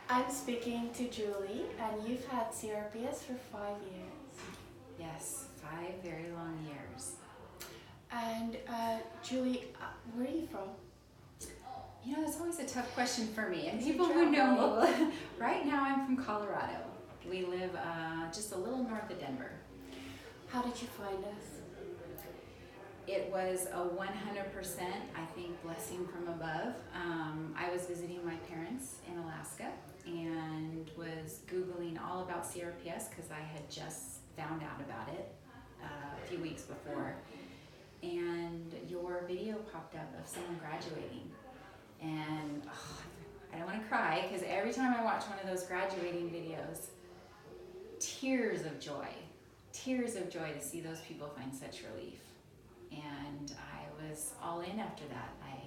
I'm speaking to Julie, and you've had CRPS for 5 years. Yes, 5 very long years. And Julie, where are you from? You know, that's always a tough question for me. And Is it people who know me, traveling? right now I'm from Colorado. We live just a little north of Denver. How did you find us? It was a 100%, I think, blessing from above. I was visiting my parents in Alaska and was Googling all about CRPS because I had just found out about it a few weeks before. And your video popped up of someone graduating. And I don't want to cry because every time I watch one of those graduating videos, tears of joy to see those people find such relief. And I was all in after that. I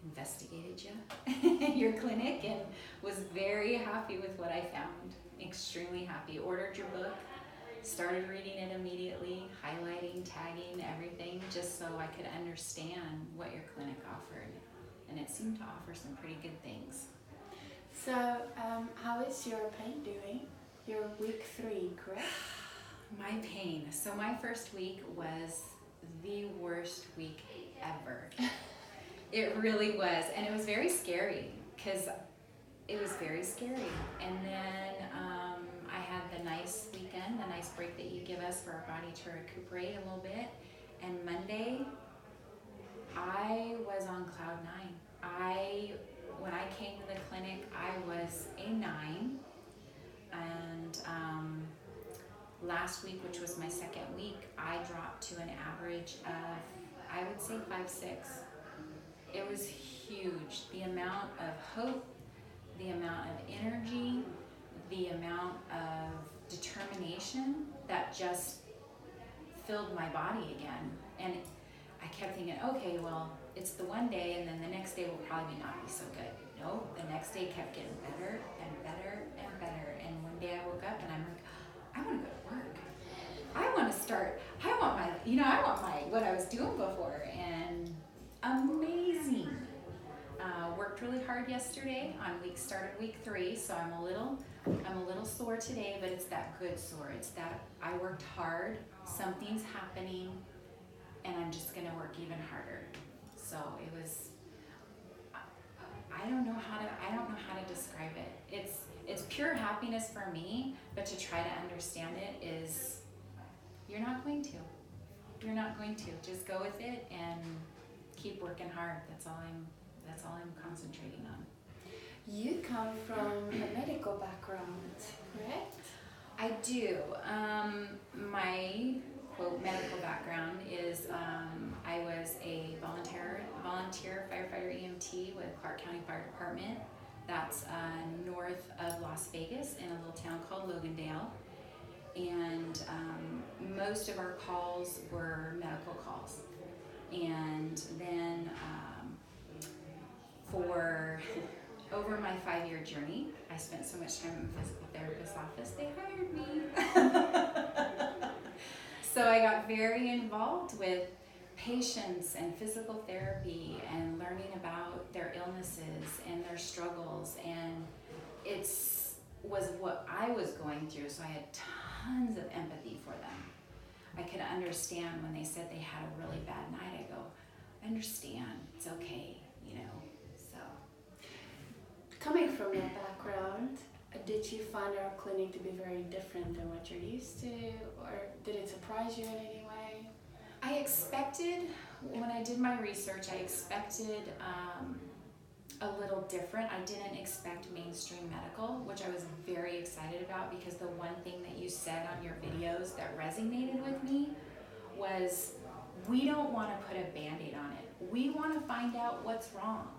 investigated you, your clinic, and was very happy with what I found. Extremely happy. Ordered your book, started reading it immediately, highlighting, tagging, everything, just so I could understand what your clinic offered. And it seemed to offer some pretty good things. So, how is your pain doing? You're week 3, correct? My pain. So my first week was the worst week ever. It really was. And it was very scary because it was very scary. And then I had the nice weekend, the nice break that you give us for our body to recuperate a little bit. And Monday, I was on cloud 9. When I came to the clinic, I was a 9. And last week, which was my second week, I dropped to an average of, I would say, 5'6". It was huge. The amount of hope, the amount of energy, the amount of determination that just filled my body again. And I kept thinking, okay, well, it's the one day, and then the next day will probably not be so good. No, the next day kept getting better and better and better. And one day I woke up and I'm like, I want to go to work. I want my, what I was doing before. And amazing. Worked really hard yesterday. Started week 3, so I'm a little sore today, but it's that good sore. It's that I worked hard, something's happening, and I'm just gonna work even harder. So it was, I don't know how to describe it. It's pure happiness for me, but to try to understand it is, you're not going to. Just go with it and keep working hard. That's all I'm concentrating on. You come from a medical background, correct? I do. My quote medical background is I was a volunteer firefighter EMT with Clark County Fire Department. That's north of Las Vegas in a little town called Logandale. And most of our calls were medical calls. And then for over my 5-year journey, I spent so much time in the physical therapist's office, they hired me. So I got very involved with patients and physical therapy and learning about their illnesses and their struggles. And it was what I was going through, so I had tons of empathy for them. I could understand when they said they had a really bad night. I go, I understand, it's okay, so. Coming from that background, did you find our clinic to be very different than what you're used to, or did it surprise you in any way? I expected, when I did my research, I expected a little different. I didn't expect mainstream medical, which I was very excited about, because the one thing that you said on your videos that resonated with me was, we don't want to put a Band-Aid on it. We want to find out what's wrong.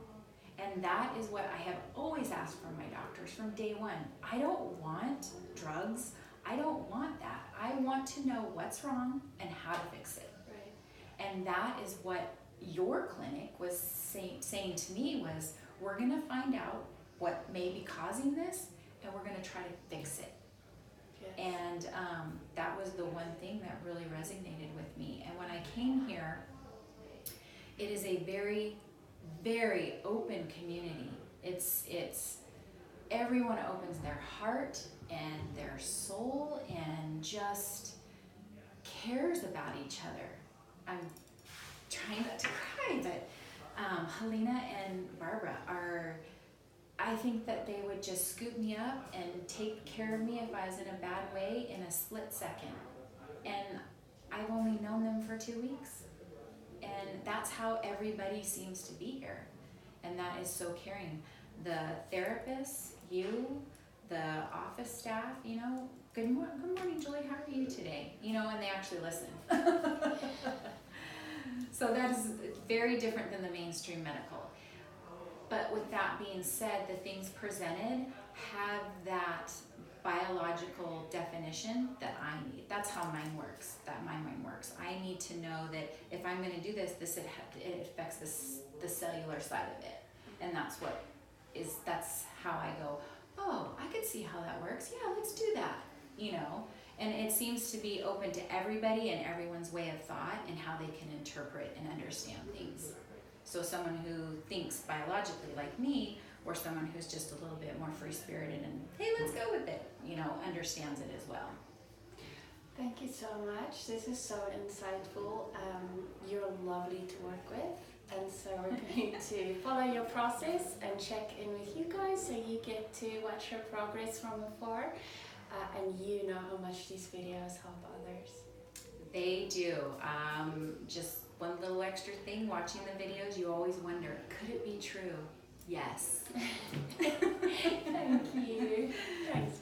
And that is what I have always asked from my doctors from day one. I don't want drugs. I don't want that. I want to know what's wrong and how to fix it. Right. And that is what your clinic was saying to me was, we're going to find out what may be causing this, and we're going to try to fix it. Yes. And that was the one thing that really resonated with me. And when I came here, it is a very, very open community. It's everyone opens their heart and their soul and just cares about each other. I'm trying not to cry, but Helena and Barbara are, I think that they would just scoop me up and take care of me if I was in a bad way in a split second. And I've only known them for 2 weeks. And that's how everybody seems to be here. And that is so caring. The therapists, you, the office staff, you know, good morning, Julie, how are you today? You know, and they actually listen. So that is very different than the mainstream medical. But with that being said, the things presented have that biological definition that I need. That's how mine works, that my mind works. I need to know that if I'm going to do this, it affects the cellular side of it. And that's how I go, oh, I could see how that works. Yeah, let's do that, you know. And it seems to be open to everybody and everyone's way of thought and how they can interpret and understand things. So someone who thinks biologically like me, or someone who's just a little bit more free-spirited and, hey, let's go with it, you know, understands it as well. Thank you so much. This is so insightful. You're lovely to work with. And so we're going to follow your process and check in with you guys so you get to watch your progress from afar. And you know how much these videos help others. They do. Just one little extra thing, watching the videos, you always wonder, could it be true? Yes. Thank you. Thanks.